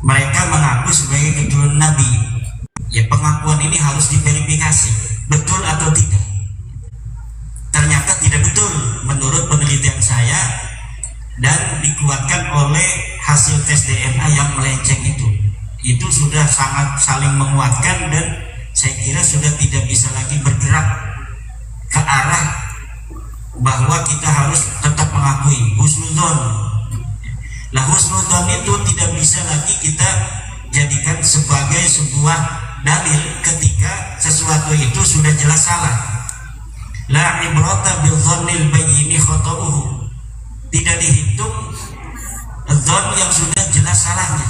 mereka mengaku sebagai keturunan Nabi. Ya, pengakuan ini harus diverifikasi betul atau tidak. Ternyata tidak betul menurut penelitian saya, dan dikuatkan oleh hasil tes DNA yang melenceng itu. Itu sudah sangat saling menguatkan, dan saya kira sudah tidak bisa lagi bergerak ke arah bahwa kita harus tetap mengakui husnudzon. Nah, husnudzon itu tidak bisa lagi kita jadikan sebagai sebuah dalil ketika sesuatu itu sudah jelas salah. La ibrata bil dzannil bayyini khata'uhu. Tidak dihitung dzon yang sudah jelas salahnya.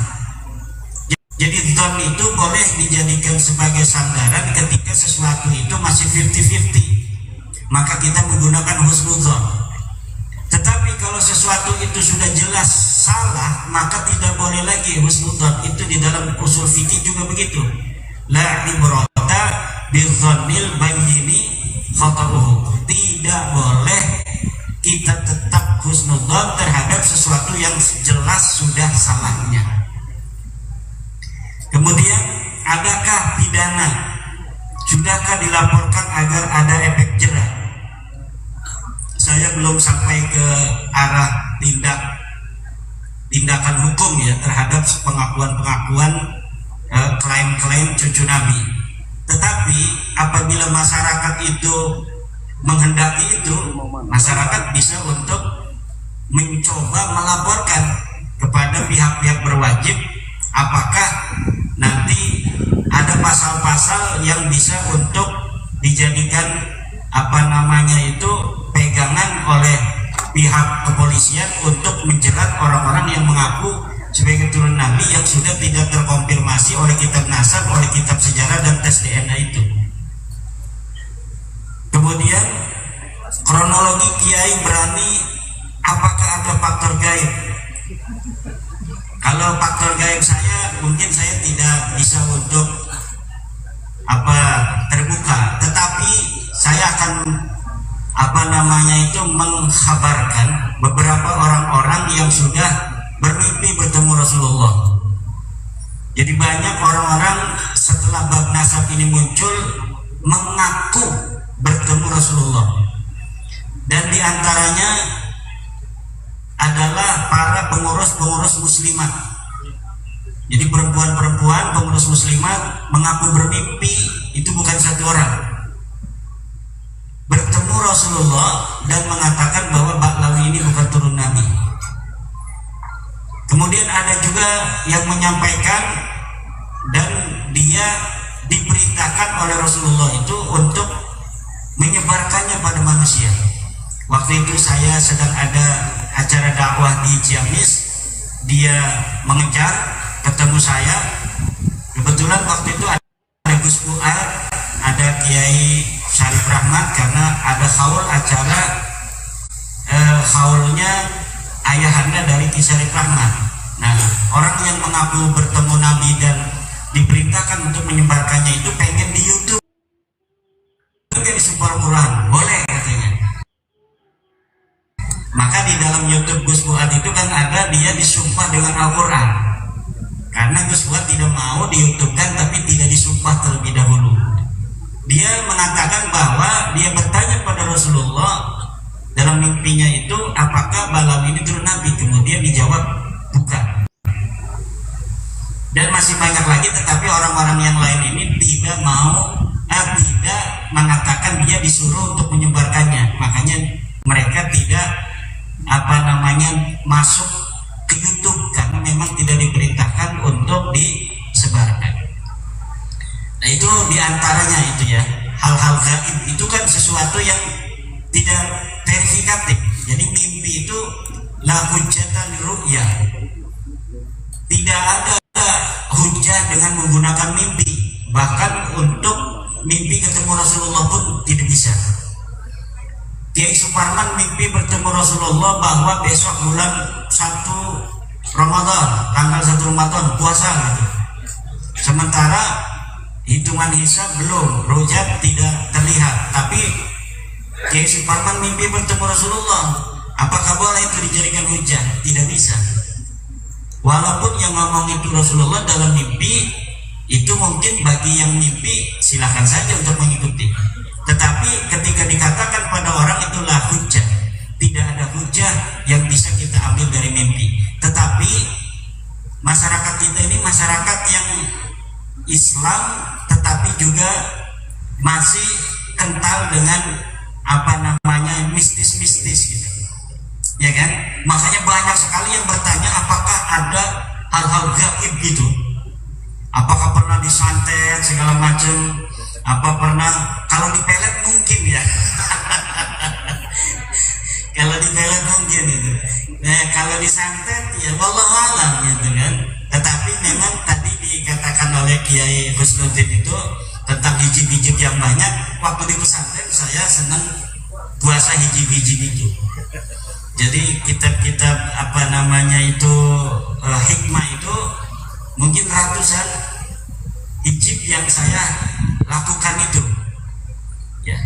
Jadi dzon itu boleh dijadikan sebagai sandaran ketika sesuatu itu masih 50-50. Maka kita menggunakan husnudzon. Tetapi kalau sesuatu itu sudah jelas salah, maka tidak boleh lagi husnudzon. Itu di dalam usul fikih juga begitu. La ibrata bidzannil bayyini khata'uhu. Tidak boleh kita tetap husnudzon terhadap sesuatu yang jelas sudah salahnya. Kemudian, adakah pidana? Sudahkah dilaporkan agar ada efek jerah? Saya belum sampai ke arah tindakan hukum ya terhadap pengakuan-pengakuan klaim-klaim cucu Nabi. Tetapi apabila masyarakat itu menghendaki itu, masyarakat bisa untuk mencoba melaporkan kepada pihak-pihak berwajib apakah nanti ada pasal-pasal yang bisa untuk dijadikan pegangan oleh pihak kepolisian untuk menjerat orang-orang yang mengaku sebagai keturunan Nabi yang sudah tidak terkonfirmasi oleh kitab nasab, oleh kitab sejarah dan tes DNA itu. Kemudian kronologi kiai berani, apakah ada faktor gaib? Kalau faktor gaib mungkin saya tidak bisa untuk terbuka, tetapi saya akan mengkhabarkan beberapa orang-orang yang sudah bermimpi bertemu Rasulullah. Jadi banyak orang-orang setelah bab nasab ini muncul mengaku bertemu Rasulullah, dan diantaranya adalah para pengurus muslimat. Jadi perempuan-perempuan pengurus muslimat mengaku bermimpi, itu bukan satu orang, bertemu Rasulullah dan mengatakan bahwa Ba'lawi ini bukan turun Nabi. Kemudian ada juga yang menyampaikan dan dia diperintahkan oleh Rasulullah itu untuk menyebarkannya pada manusia. Waktu itu saya sedang ada acara dakwah di Ciamis, dia mengejar, ketemu saya. Kebetulan waktu itu ada Gus Fuad, ada Kiai Syarif Rahmat, karena ada haul acara haulnya ayahanda dari Ki Syarif Rahmat. Nah, orang yang mengaku bertemu Nabi dan diperintahkan untuk menyebarkannya itu pengen di YouTube, pengen disumpah Al-Quran, boleh katanya. Maka di dalam YouTube Gus Fuad itu kan ada dia disumpah dengan Al-Quran, karena Gus Fuad tidak mau di YouTube kan, tapi tidak disumpah terlebih dahulu. Dia mengatakan bahwa dia bertanya pada Rasulullah dalam mimpinya itu, apakah Ba'lawi ini turun Nabi? Kemudian dijawab bukan. Dan masih banyak lagi, tetapi orang-orang yang lain ini tidak mengatakan dia disuruh untuk menyebarkannya. Makanya mereka tidak masuk ke YouTube, karena memang tidak diperintahkan untuk disebarkan. Nah, itu diantaranya itu ya, hal-hal gaib itu kan sesuatu yang tidak verifikatif. Jadi mimpi itu la hujjatan ru'ya, tidak ada hujjah dengan menggunakan mimpi. Bahkan untuk mimpi ketemu Rasulullah pun tidak bisa. Kiai Suparman mimpi bertemu Rasulullah bahwa besok bulan 1 Ramadan, tanggal 1 Ramadan puasa gitu. Sementara hitungan hisab belum, rujat tidak terlihat, tapi Kiai Suparman mimpi bertemu Rasulullah. Apakah boleh itu dijadikan hujah? Tidak bisa. Walaupun yang ngomong itu Rasulullah dalam mimpi, itu mungkin bagi yang mimpi silahkan saja untuk mengikuti. Tetapi ketika dikatakan pada orang itulah hujjah, tidak ada hujjah yang bisa kita ambil dari mimpi. Tetapi masyarakat kita ini masyarakat yang Islam, tetapi juga masih kental dengan apa namanya mistis-mistis gitu, ya kan? Makanya banyak sekali yang bertanya apakah ada hal-hal gaib gitu, apakah pernah disantet segala macam, apa pernah, kalau dipelet mungkin ya kalau dipelet mungkin gitu, kalau disantet ya wallahu alam gitu kan. Tetapi memang tadi dikatakan oleh Kiai Husnuddin itu tentang hijib-hijib yang banyak. Waktu di pesantren saya senang puasa hijib-hijib itu. Jadi kitab-kitab apa namanya itu hikmah itu mungkin ratusan hijib yang saya lakukan itu. Ya.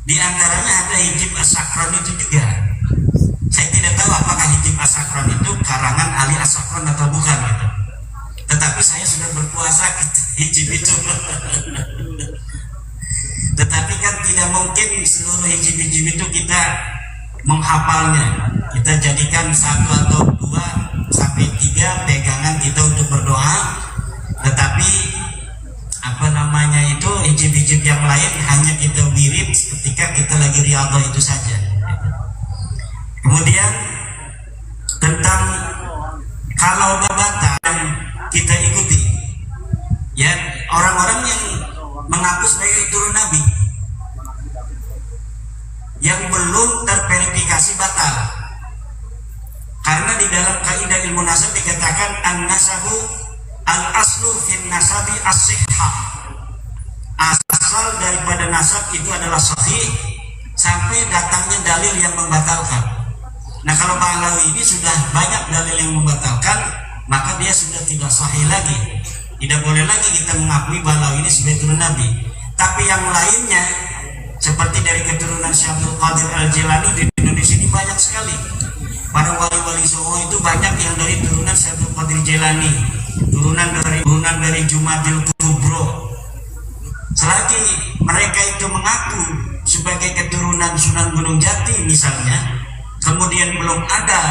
Di antaranya ada hijib as-sakron itu juga. Saya tidak tahu apakah hijib as-sakron itu karangan Ali as-sakron atau bukan gitu. Tetapi saya sudah berpuasa hijib itu. Tetapi kan tidak mungkin seluruh hijib-hijib itu kita menghafalnya. Kita jadikan 1 atau 2 sampai 3 pegangan kita untuk berdoa. Tetapi apa namanya itu hijib-hijib yang lain hanya kita wirid ketika kita lagi riyadhah itu saja. Kemudian tentang kalau babatan kita ikuti, ya orang-orang yang mengaku sebagai turun Nabi yang belum terverifikasi batal, karena di dalam kaidah ilmu nasab dikatakan an-nasabu al-aslu fin nasabi as-sihhah, asal daripada nasab itu adalah sahih sampai datangnya dalil yang membatalkan. Nah kalau Bahlawi ini sudah banyak dalil yang membatalkan, maka dia sudah tidak sahih lagi. Tidak boleh lagi kita mengakui Bahlawi ini sebagai turun Nabi. Tapi yang lainnya seperti dari keturunan Syekh Abdul Qadir Al-Jilani di Indonesia ini banyak sekali. Para wali-wali Songo itu banyak yang dari turunan Syekh Abdul Qadir Jilani, turunan dari Jumadil Kubro. Selagi mereka itu mengaku sebagai keturunan Sunan Gunung Jati misalnya, kemudian belum ada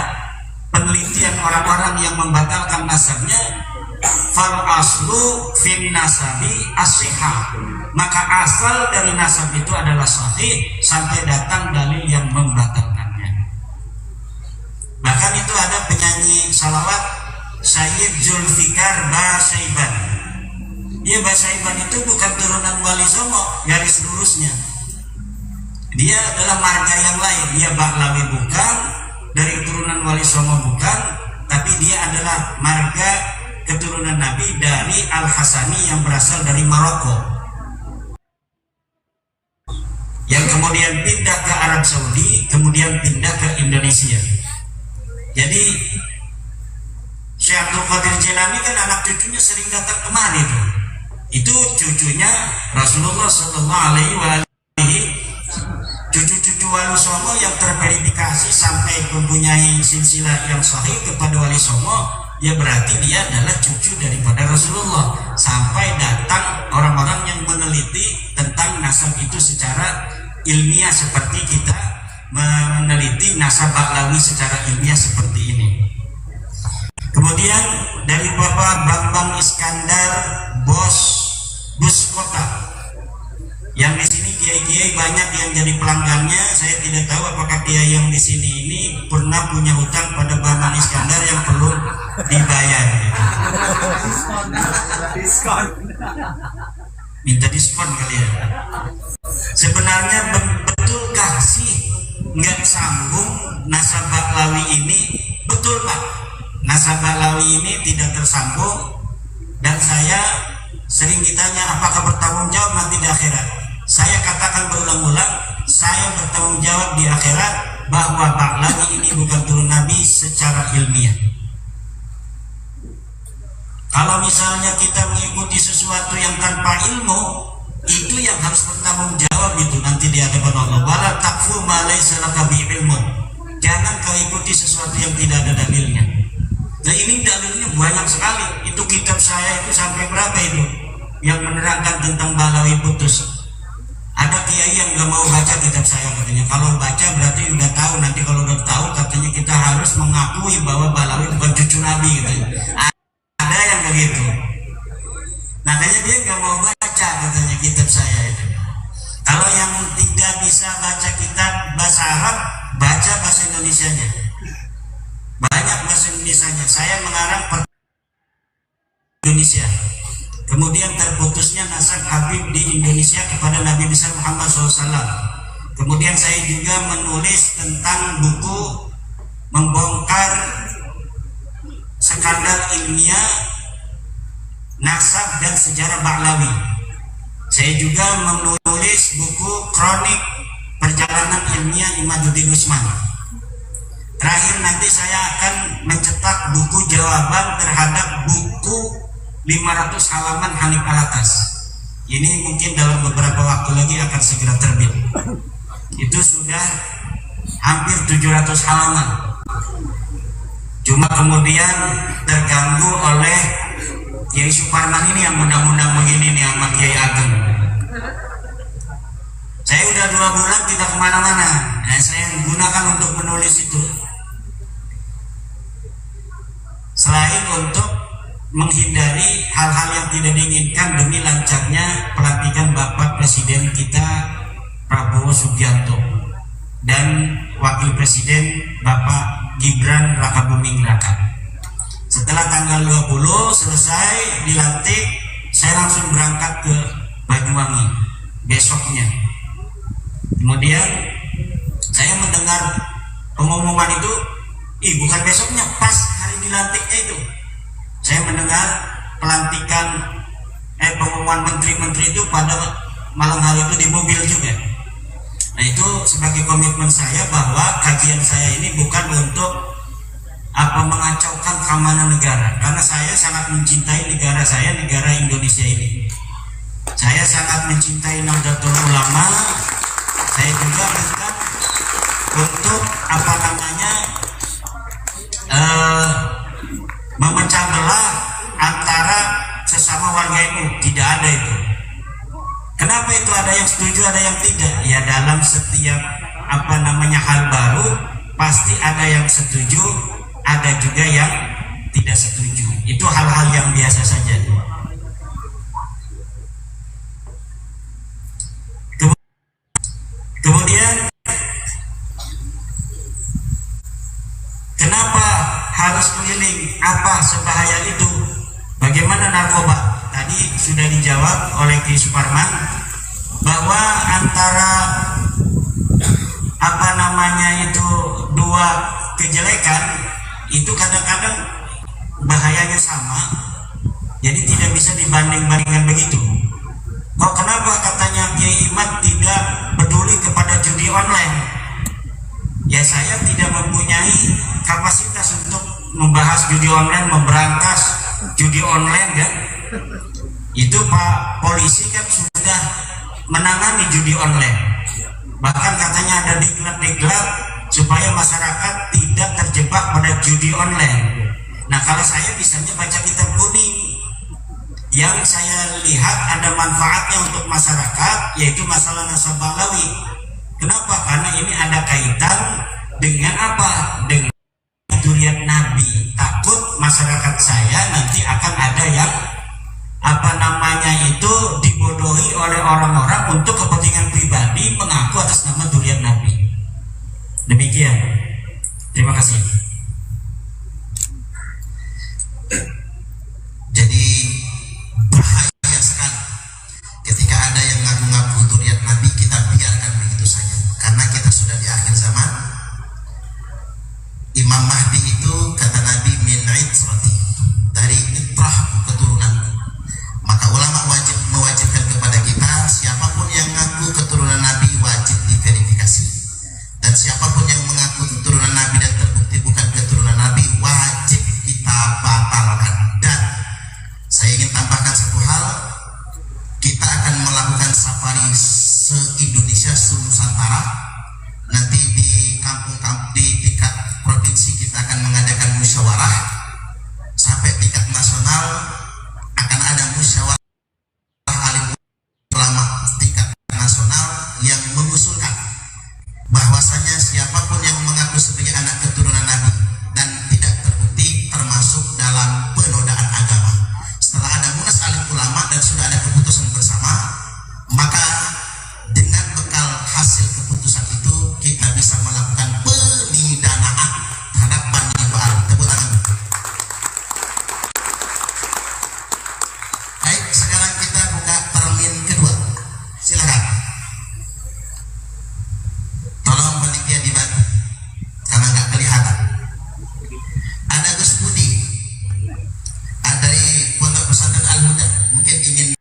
penelitian orang-orang yang membatalkan nasabnya, fal aslu fin nasabi as-sihhah, maka asal dari nasab itu adalah sahih sampai datang dalil yang membatalkannya. Bahkan itu ada penyanyi salawat Sayyid Zulfikar Basaiban. Ya, Basaiban itu bukan turunan Wali Songo garis lurusnya, dia adalah marga yang lain. Dia Bahlawi bukan, dari keturunan Wali Songo bukan, tapi dia adalah marga keturunan Nabi dari Al-Hasani yang berasal dari Maroko, yang kemudian pindah ke Arab Saudi, kemudian pindah ke Indonesia. Jadi Syekh Abdul Qadir Jilani kan anak cucunya sering datang kemari tuh. Itu cucunya Rasulullah Sallallahu Alaihi Wasallam. Cucu-cucu Wali Songo yang terverifikasi sampai mempunyai silsilah yang sahih kepada Wali Songo, ya berarti dia adalah cucu daripada Rasulullah. Sampai datang orang-orang yang meneliti tentang nasab itu secara ilmiah seperti kita meneliti nasab Bahlawi secara ilmiah seperti ini. Kemudian dari Bapak Bambang Iskandar Bus Kota, yang di sini kiai-kiai banyak yang jadi pelanggannya. Saya tidak tahu apakah kiai yang di sini ini pernah punya hutang pada Bambang Iskandar yang perlu dibayar. Diskon. Minta diskon kali ya. Sebenarnya betulkah sih nggak sambung nasab Bahlawi ini? Betul Pak, nasab Bahlawi ini tidak tersambung, dan saya sering ditanya apakah bertanggung jawab nanti di akhirat. Saya katakan berulang-ulang, saya bertanggung jawab di akhirat bahwa Bahlawi ini bukan turun Nabi secara ilmiah. Kalau misalnya kita mengikuti sesuatu yang tanpa ilmu, itu yang harus bertanggung jawab itu nanti di hadapan Allah. Wala taqfu ma laysa laka bi ilmun. Jangan kau ikuti sesuatu yang tidak ada dalilnya. Nah ini dalilnya banyak sekali. Itu kitab saya itu sampai berapa itu yang menerangkan tentang Balawi putus. Ada kiai yang gak mau baca kitab saya katanya. Kalau baca berarti udah tahu. Nanti kalau udah tahu katanya kita harus mengakui bahwa Balawi bukan cucu Nabi gitu. Ada yang begitu. Makanya dia gak mau baca katanya kitab saya itu. Kalau yang tidak bisa baca kitab bahasa Arab, baca bahasa Indonesianya. Banyak bahasa Indonesianya. Saya mengarang Indonesia. Kemudian terputusnya nasab Habib di Indonesia kepada Nabi besar Muhammad SAW. Kemudian saya juga menulis tentang buku membongkar skandal ilmiah nasab dan sejarah Ba'lawi. Saya juga menulis buku kronik perjalanan ilmiah Imaduddin Usman. Terakhir nanti saya akan mencetak buku jawaban terhadap buku 500 halaman Hanif Alatas. Ini mungkin dalam beberapa waktu lagi akan segera terbit. Itu sudah hampir 700 halaman. Cuma kemudian terganggu oleh Kiai Suparman ini yang undang-undang begini nih sama Kiai Ageng. Saya udah 2 bulan tidak kemana-mana. Saya gunakan untuk menulis itu. Selain untuk menghindari hal-hal yang tidak diinginkan demi lancarnya pelantikan Bapak Presiden kita Prabowo Subianto dan Wakil Presiden Bapak Gibran Rakabuming Raka. Setelah tanggal 20 selesai dilantik, saya langsung berangkat ke Banyuwangi besoknya. Kemudian saya mendengar pengumuman itu, bukan besoknya, pas hari dilantiknya itu. Saya mendengar pelantikan pengumuman menteri-menteri itu pada malam hari itu di mobil juga. Nah itu sebagai komitmen saya bahwa kajian saya ini bukan untuk mengacaukan keamanan negara, karena saya sangat mencintai negara saya, negara Indonesia ini. Saya sangat mencintai Nahdlatul Ulama. Saya juga bukan untuk memecah belah antara sesama warga NU. Tidak ada itu. Kenapa itu ada yang setuju, ada yang tidak? Ya dalam setiap hal baru pasti ada yang setuju, ada juga yang tidak setuju. Itu hal-hal yang biasa saja. Kemudian kenapa harus keliling? Apa sebahaya itu? Bagaimana narkoba? Tadi sudah dijawab oleh Ki Suparman bahwa antara itu dua kejelekan itu kadang-kadang bahayanya sama, jadi tidak bisa dibanding-bandingkan begitu. Kok kenapa katanya Kiai Imad tidak peduli kepada judi online? Ya saya tidak mempunyai kapasitas untuk membahas judi online, memberantas judi online kan. Itu Pak Polisi kan sudah menangani judi online. Bahkan katanya ada diklat-diklat supaya masyarakat tidak terjebak pada judi online. Nah kalau saya bisanya baca kitab kuning, yang saya lihat ada manfaatnya untuk masyarakat, yaitu masalah nasab Balawi. Kenapa? Karena ini ada kaitan dengan apa? Dengan dzurriyyah Nabi. Takut masyarakat saya nanti akan ada yang dibodohi oleh orang-orang untuk kepentingan pribadi, mengaku atas nama dzurriyyah Nabi. Demikian. Terima kasih. Jadi bahaya sekali ketika ada yang ngaku-ngaku dzurriyyah Nabi, kita biarkan begitu saja, karena kita sudah di akhir zaman. Imam Mahdi itu kata Nabi min itrati, dari itrah keturunanku. Maka ulama wajib mewajibkan kepada kita, siapapun yang mengaku keturunan Nabi wajib diverifikasi, dan siapapun yang mengaku keturunan Nabi dan terbukti bukan keturunan Nabi wajib kita batalkan. Dan saya ingin tambahkan satu hal, kita akan melakukan safari se-Indonesia, se-Nusantara. Nanti di kampung-kampung di tingkat provinsi kita akan mengadakan musyawarah nasional akan ada musyawarah alim ulama tingkat nasional yang mengusulkan bahwasanya siapapun yang mengaku sebagai anak keturunan Nabi dan tidak terbukti termasuk dalam penodaan agama. Setelah ada munas alim ulama dan sudah ada keputusan bersama, maka dengan bekal hasil keputusan itu kita bisa melakukan pemidanaan terhadap Bani Ba'al. Tepuk tangan. Baik, sekarang kita buka termin kedua. Silakan. Tolong panitia dibantu karena nggak kelihatan. Ada Gus Budi, ada dari Pondok Pesantren Al Huda, mungkin ingin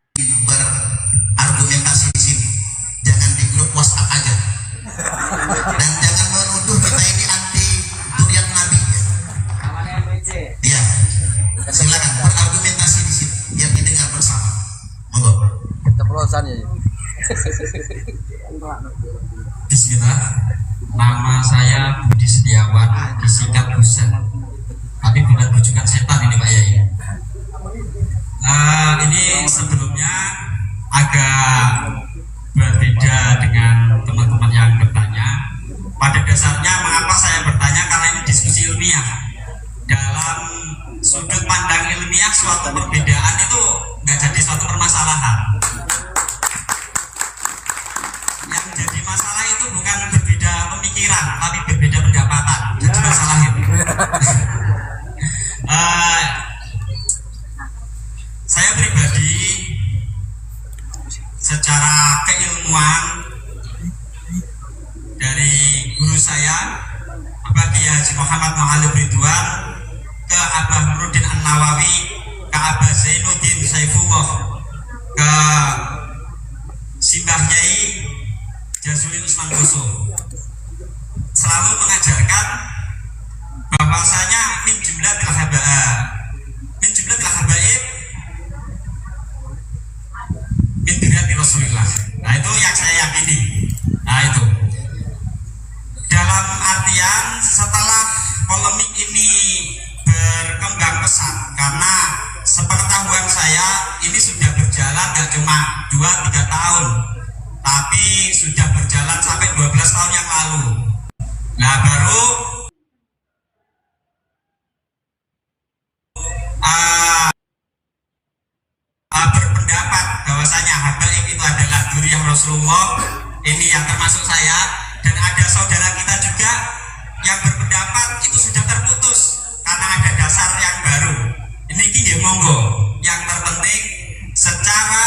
berargumentasi di sini. Jangan di grup WhatsApp aja. Dan jangan menuduh kita ini anti durian Nabi. Ya, silakan berargumentasi di sini biar didengar bersama. Monggo. Keceplosan ya. Bismillah, nama saya Budi Setiawan, disingkat Buset. Tapi bukan bujukan setan ini Pak Yai. Ini sebelumnya agak berbeda dengan teman-teman yang bertanya. Pada dasarnya mengapa saya bertanya, karena ini diskusi ilmiah. Dalam sudut pandang ilmiah, suatu perbedaan itu nggak jadi suatu permasalahan. Yang jadi masalah itu bukan berbeda pemikiran, tapi berbeda pendapatan. Jadi masalah itu. Saya pribadi secara keilmuan dari guru saya Bapak Kiai Haji Muhammad Mu'allim Ridwan ke Abah Nurudin An-Nawawi, ke Abah Zainuddin Saifullah, ke Simbah Nyai Jazuli Usman Kuso, selalu mengajarkan bahwasanya min jumlatil habaib min dirati Rasulillah. Nah itu yang saya yakini. Nah itu dalam artian setelah polemik ini berkembang pesat, karena sepengetahuan saya ini sudah berjalan gak cuma 2-3 tahun, tapi sudah berjalan sampai 12 tahun yang lalu. Nah baru berpendapat bahwasanya habaib itu adalah dzurriyyah Rasulullah, ini yang termasuk saya, dan ada saudara kita juga yang berpendapat itu sudah terputus karena ada dasar yang baru. Ini ya monggo, yang terpenting secara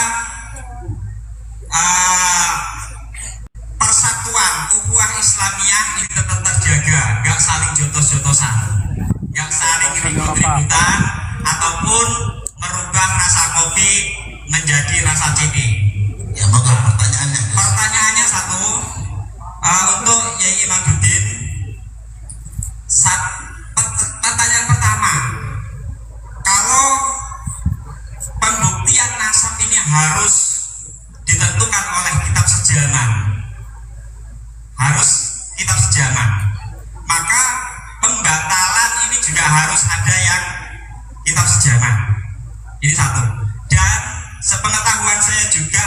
persatuan ukhuwah Islamiyah ini tetap terjaga, gak saling jotos-jotosan, gak saling ribut-ributan ataupun merubah rasa kopi menjadi rasa ciki. Ya, monggo pertanyaannya. Pertanyaannya satu, untuk Yai Imaduddin. Pertanyaan pertama, kalau pembuktian nasab ini harus ditentukan oleh kitab sejaman, maka pembatalan ini juga harus ada yang kitab sejaman. Ini satu. Dan sepengetahuan saya juga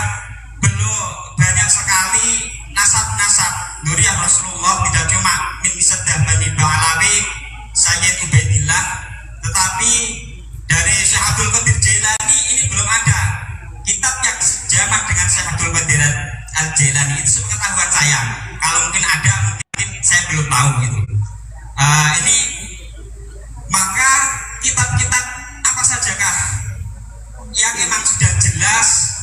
belum banyak sekali nasab-nasab dzurriyyah Rasulullah, tidak cuma min Saddah Bani Ba'alawi Sayyid Ubaidillah, tetapi dari Syekh Abdul Qadir Jailani ini belum ada kitab yang sejaman dengan Syekh Abdul Qadir Al-Jailani. Itu sepengetahuan saya. Kalau mungkin ada, mungkin saya belum tahu gitu. Ini maka kitab-kitab apa sajakah yang memang sudah jelas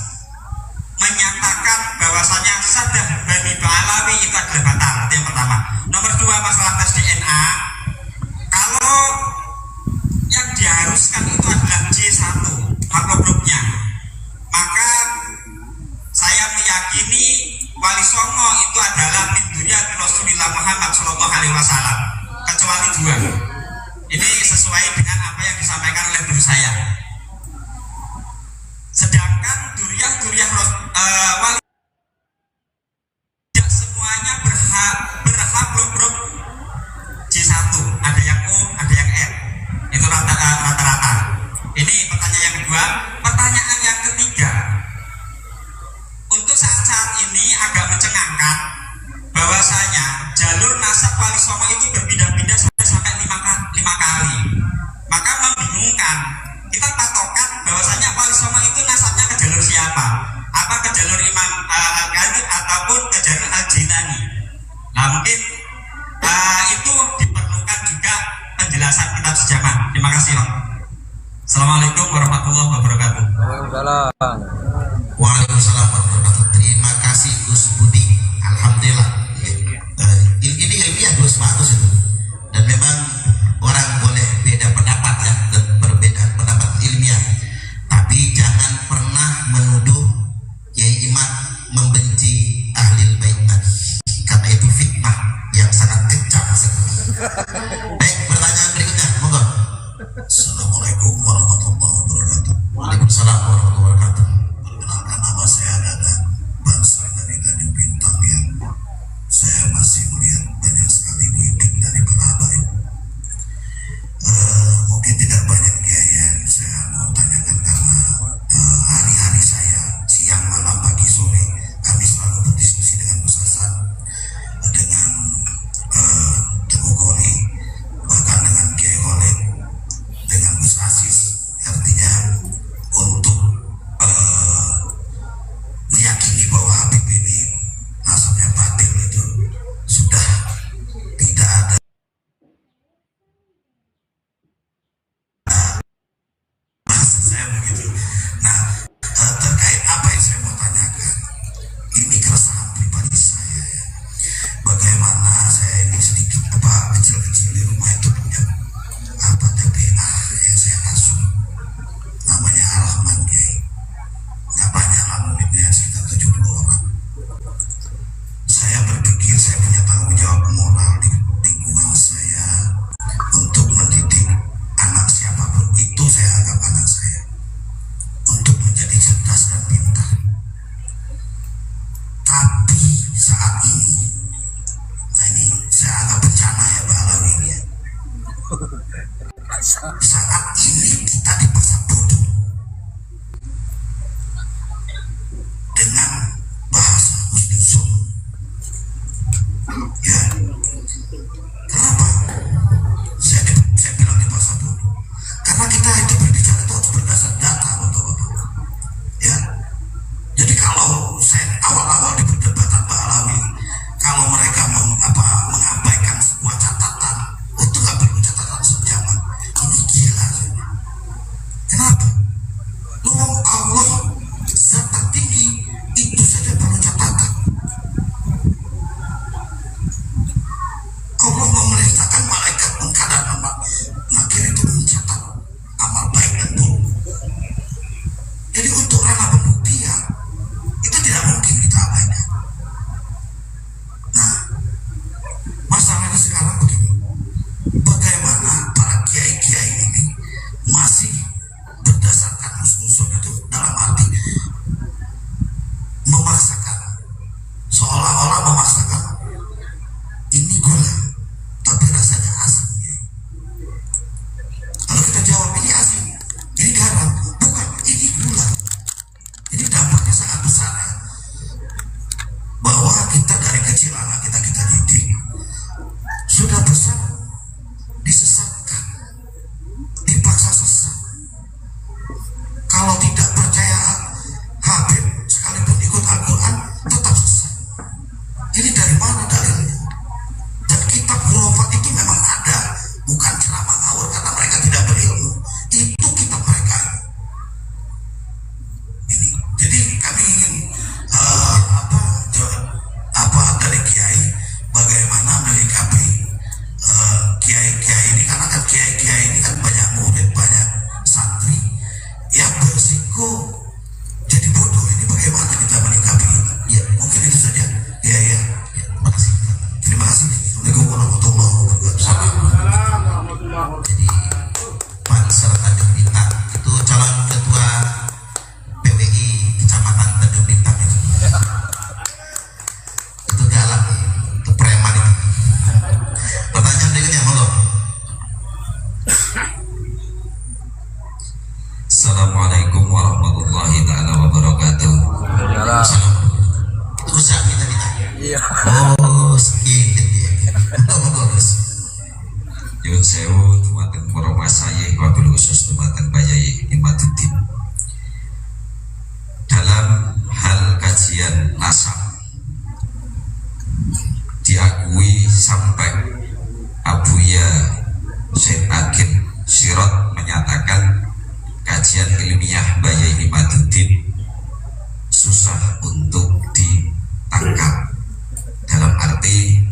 menyatakan bahwasanya Saddah Bani Ba'alawi itu adalah batal? Itu yang pertama. Nomor dua, masalah tes DNA. Kalau yang diharuskan itu adalah J1 haplogrupnya, maka saya meyakini Wali Songo itu adalah min dzurriyyati Rasulillah Muhammad Sallallahu Alaihi Wasallam, kecuali dua. Ini sesuai dengan apa yang disampaikan oleh guru saya. Sedangkan dzurriyyah wali tidak semuanya berhaplogrup J1, ada yang O, ada yang R. Itu rata-rata. Ini pertanyaan kedua, pertanyaan yang ketiga, untuk saat ini agak mencengangkan bahwasanya jalur nasab Wali Songo itu berpindah-pindah sampai lima kali. Maka membingungkan. Kita patokan bahwasanya Wali Songo itu nasabnya ke jalur siapa? Apa ke jalur Imam Al-Ghazali ataupun ke jalur Al-Jilani? Nah mungkin itu diperlukan juga penjelasan kitab sejaman. Terima kasih Pak. Assalamualaikum warahmatullahi wabarakatuh. Waalaikumsalam. Waalaikumsalam warahmatullahi wabarakatuh. Terima kasih Gus Budi. Alhamdulillah. Ini ilmiah Gus, bagus itu. Dan memang orang boleh beda pendapat ya, dan perbedaan pendapat ilmiah. Tapi jangan pernah menuduh Kiai Imam membenci Ahlul Bait tadi, karena itu fitnah yang sangat kejam sekali. Baik, pertanyaan berikutnya, monggo. Assalamualaikum warahmatullahi wabarakatuh. Waalaikumsalam warahmatullahi wabarakatuh. Perkenalkan, nama saya Dadan, berasal dari Tanjung Bintang yang saya masih melihat banyak sekali kritik dari para habaib. Mungkin tidak banyak kiai yang saya mau tanyakan karena hari-hari saya siang, malam, pagi, sore kami selalu berdiskusi dengan Gus Hasan, dengan Teguh Koli, bahkan dengan Kiai Khalid, dengan Gus Aziz. Artinya untuk meyakini bahwa Habib ini nasabnya batil itu sudah tidak ada. Maksud saya begitu. Nah, terkait apa yang saya mau tanyakan, ini keresahan pribadi saya ya. Bagaimana saya ini sedikit kecil-kecil di rumah itu punya TPA yang saya asuh, namanya Al-Rahman Kiai. Nggak banyak lah, muridnya sekitar 70 orang. Saya berpikir saya punya tanggung jawab moral di lingkungan saya untuk mendidik anak siapapun itu, saya anggap anak saya, untuk menjadi cerdas dan pintar. Tapi saat ini, nah ini saya anggap bencana ya Mbak Alawi ini ya. Saat ini kita dipaksa bodoh dengan bahasa husnuzon. Ya, kenapa? Saya bilang dipaksa bodoh karena kita itu berbicara itu harus berdasar data, Bapak-bapak. Ya, jadi kalau saya awal-awal di perdebatan Mbak Alawi, kalau mereka mengabaikan sebuah catatan, itu nggak perlu catatan sejaman. Ini gila. Assalamualaikum warahmatullahi taala wabarakatuh. Usah kita ditanya. Iya. Oh, sedikit ya. Bagus. Yun sewu dumateng para masayikh wabil khusus dumateng Bayai Imaduddin. Dalam hal kajian nasab diakui sampai Abuya Syed Agil Sirot menyatakan kajian ilmiah Bayai Imaduddin susah untuk ditangkap, dalam arti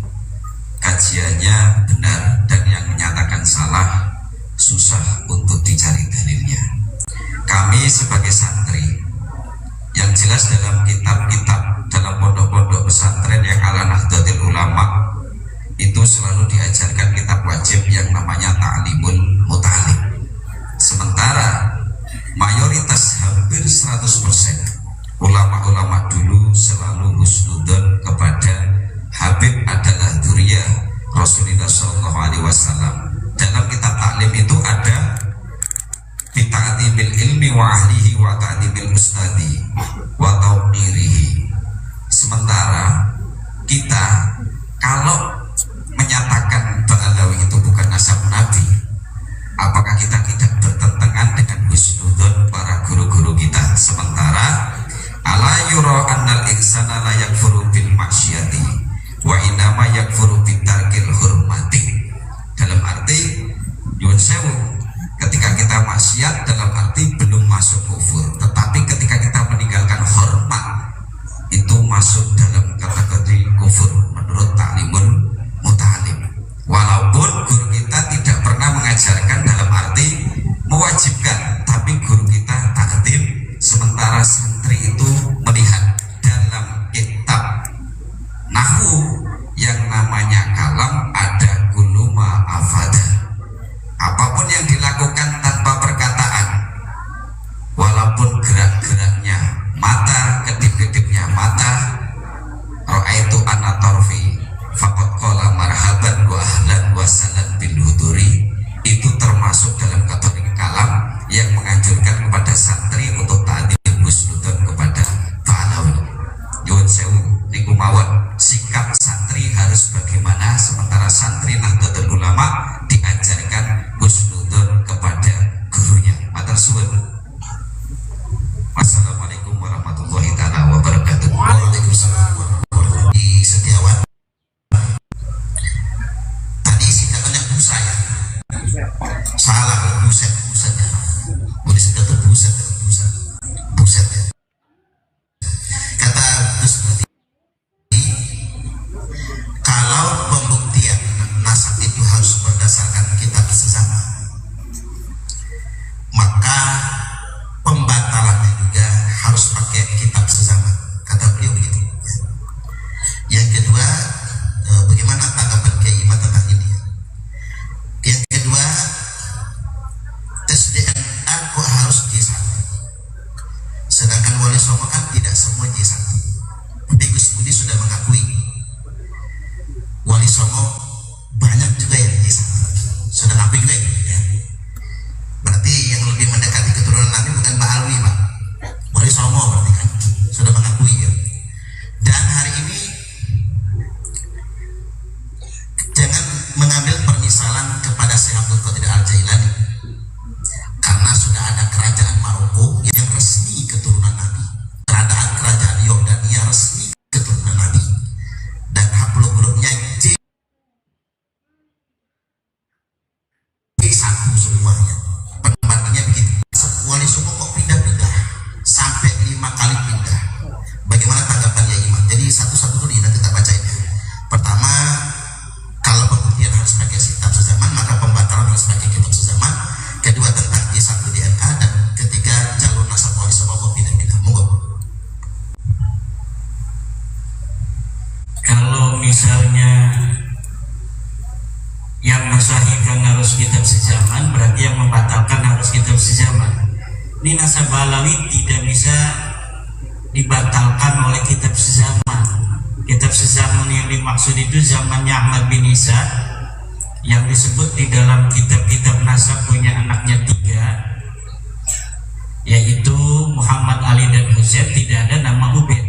kajiannya benar dan yang menyatakan salah susah untuk dicari dalilnya. Kami sebagai santri yang jelas dalam kitab-kitab dalam pondok-pondok pesantren yang ala Nahdlatul Ulama itu selalu diajarkan kitab wajib yang namanya Ta'limul Muta'alim. Sementara mayoritas hampir 100% ulama-ulama dulu selalu husnudzon kepada Habib adalah dzurriyyah Rasulullah SAW. Dalam kitab taklim itu ada bita'dimil ilmi wa ahlihi wa ta'dimil ustadi wa tawqirihi. Sementara kita kalau menyatakan Ba'alawi itu bukan nasab Nabi, apakah kita tidak bertentangan dengan husnudzon para guru-guru kita? Sementara ala yura annal insana la yakfuru bil maksiati wa inama yakfuru bitarkil hurmati. Dalam arti nyuwun sewu, ketika kita maksiat dalam arti belum masuk kufur, tetapi ketika kita meninggalkan hormat itu masuk dalam kategori kufur menurut Ta'limul Muta'alim. Walaupun guru kita tidak pernah mengajarkan dalam arti mewajibkan, tapi guru kita takdim. Sementara santri itu melihat dalam kitab Nahwu yang namanya kalam ada kuluma afada, apapun yang dilakukan tanpa perkataan, walaupun gerak-geraknya mata, kedip-kedipnya mata, ra'aitu anna tarfi faqad qala marhaban wa ahlan wa salam bil huduri, itu termasuk dalam kategori kalam yang menganjurkan kepada santri untuk ta'dim husnudzon kepada Ba'alawi. Nyuwun sewu niku mawon sikap santri harus bagaimana, sementara santri Nahdlatul Ulama diajarkan husnudzon kepada gurunya. Matur suwun. Wassalamualaikum warahmatullahi taala wabarakatuh. Waalaikumsalam warahmatullahi wabarakatuh. Di Setiawan tadi singkatannya busa ya. Salah, buset ya. Boleh singkatan buset ya. Kata Gus Budi, kalau pembuktian nasab itu harus berdasarkan kitab sesama, maka pembatalannya juga harus pakai kitab sesama. Kata beliau begitu. Yang kedua, bagaimana tanggapan Kiai Iman tentang ini? Yang kedua, tes DNA kok harus J1, sedangkan Wali Songo kan tidak semua J1. Tapi Gus Budi sudah mengakui Wali Songo banyak juga yang J1, sudah ngakui juga ya. Berarti yang lebih mendekati keturunan Nabi bukan Ba'alawi Pak, Wali Songo berarti kan sudah mengakui ya. Dan hari ini jangan mengambil permisalan kepada Syekh Abdul Qadir Al-Jailani, karena sudah ada kerajaan Maroko yang resmi keturunan Nabi, kerajaan Yordania resmi keturunan Nabi, dan haplogrupnya J1 semuanya. Pendapatannya begitu. Wali Songo kok pindah-pindah sampai 5 kali pindah. Bagaimana tanggapannya Imam? Jadi satu-satu dulu nanti kita bacain ya. Pertama, kalau pembuktian harus pakai kitab sezaman, maka pembatalan harus pakai kitab sezaman. Kedua, tentang J1 DNA, dan ketiga, jalur nasab Wali Songo kok pindah-pindah. Monggo. Kalau misalnya yang mensahihkan harus kitab sezaman, berarti yang membatalkan harus kitab sezaman. Ini nasab Ba'alawi tidak bisa dibatalkan oleh kitab sezaman. Kitab sezaman yang dimaksud itu zamannya Ahmad bin Isa, yang disebut di dalam kitab-kitab nasab punya anaknya 3, yaitu Muhammad, Ali dan Husain, tidak ada nama Ubaid.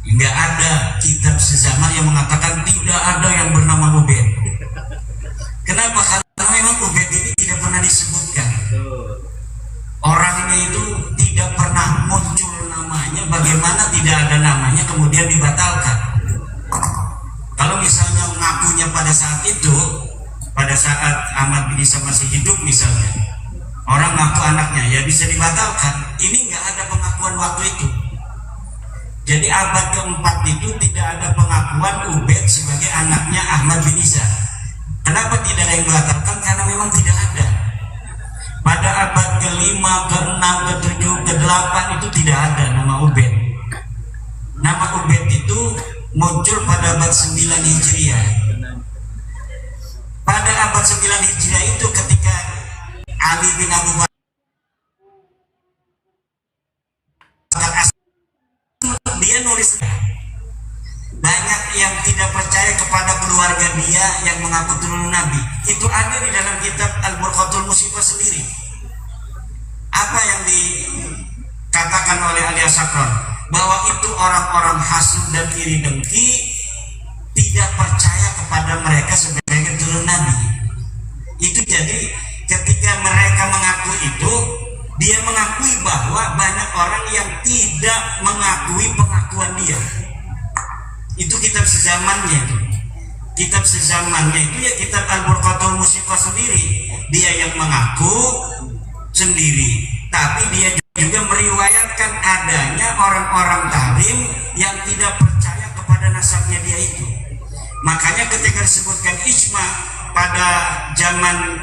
Nggak ada kitab sezaman yang mengatakan tidak ada yang bernama Ubaid. Kenapa? Karena memang Ubaid ini tidak pernah disebutkan. Orangnya itu tidak pernah muncul namanya. Bagaimana tidak ada namanya kemudian dibatalkan? Kalau misalnya ngakunya pada saat itu, pada saat Ahmad bin Isa masih hidup misalnya, orang ngaku anaknya, ya bisa dibatalkan. Ini nggak ada pengakuan waktu itu. Jadi abad keempat itu tidak ada pengakuan Ubaid sebagai anaknya Ahmad bin Isa. Kenapa tidak ada yang membatalkan? Karena memang tidak ada. Pada abad ke-5, ke-6, ke-7, ke-8 itu tidak ada nama Ubaid. Nama Ubaid itu muncul pada abad 9 Hijriah. Pada abad 9 Hijriah itu ketika Ali bin Abu Bakar dia nulis, banyak yang tidak percaya kepada keluarga dia yang mengaku turun Nabi. Itu ada di dalam kitab Al-Burqatul Musibah sendiri. Apa yang dikatakan oleh Ali As-Sakron, bahwa itu orang-orang hasud dan iri dengki, tidak percaya kepada mereka sebagai turun Nabi. Itu jadi ketika mereka mengaku itu, dia mengakui bahwa banyak orang yang tidak mengakui pengakuan dia. Itu kitab sezamannya. Kitab sezamannya itu ya kitab Al-Burqatul Musibah sendiri. Dia yang mengaku sendiri, tapi dia juga meriwayatkan adanya orang-orang tarim yang tidak percaya kepada nasabnya dia itu. Makanya ketika disebutkan ijma pada zaman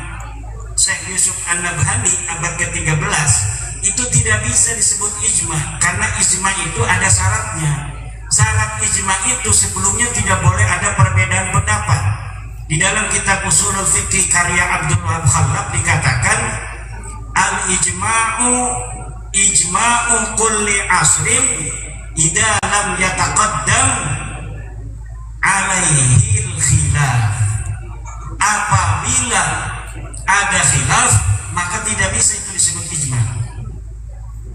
Syekh Yusuf An-Nabhani abad ke-13, itu tidak bisa disebut ijma, karena ijma itu ada syaratnya. Syarat ijma itu sebelumnya tidak boleh ada perbedaan pendapat. Di dalam kitab Ushulul Fiqh karya Abdul Wahab Khalaf dikatakan, al-ijma'u ijma'u kulli asrin idza lam yataqaddam alaihi al-khilaf. Apabila ada khilaf, maka tidak bisa itu disebut ijma.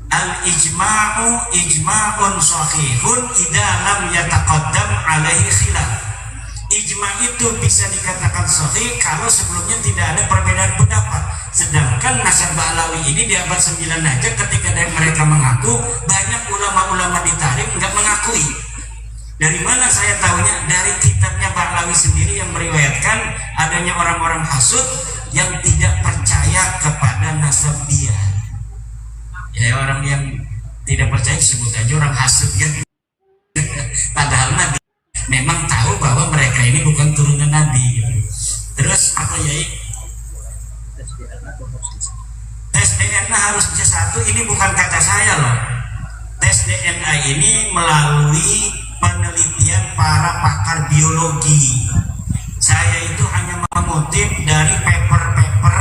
Al-ijma'u ijma'un sahihun idza lam yataqaddam alaihi khilaf. Ijma itu bisa dikatakan sahih kalau sebelumnya tidak ada perbedaan pendapat. Sedangkan nasab Ba'lawi ini di abad 9 aja ketika mereka mengaku, banyak ulama-ulama di Tarim nggak mengakui. Dari mana saya tahunya? Dari kitabnya Ba'lawi sendiri yang meriwayatkan adanya orang-orang hasud yang tidak percaya kepada nasab dia. Ya, orang yang tidak percaya disebut aja orang hasud kan. Padahal Nabi memang tahu bahwa mereka ini bukan turunan Nabi. Terus apa ya? Tes DNA harus C1, ini bukan kata saya loh. Tes DNA ini melalui penelitian para pakar biologi. Saya itu hanya mengutip dari paper-paper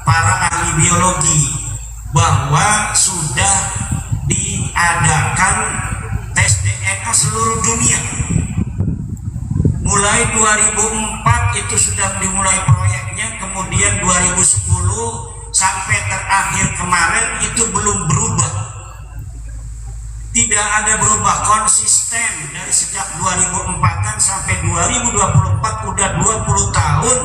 para ahli biologi bahwa sudah diadakan tes DNA seluruh dunia. Mulai 2004 itu sudah dimulai proyeknya, kemudian 2010 sampai terakhir kemarin itu belum berubah. Tidak ada berubah, konsisten dari sejak 2004 sampai 2024, udah 20 tahun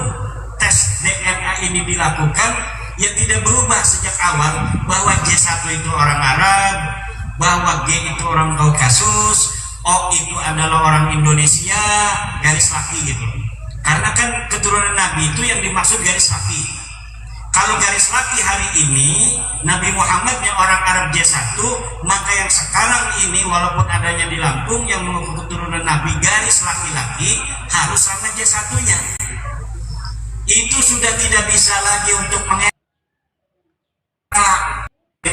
tes DNA ini dilakukan, ya tidak berubah sejak awal bahwa J1 itu orang Arab, bahwa G itu orang Kaukasus, O itu adalah orang Indonesia, garis laki gitu. Karena kan keturunan Nabi itu yang dimaksud garis laki. Kalau garis laki hari ini Nabi Muhammadnya orang Arab J1, maka yang sekarang ini walaupun adanya di Lampung yang mengaku keturunan Nabi garis laki-laki harus sama J1-nya. Itu sudah tidak bisa lagi untuk mengelak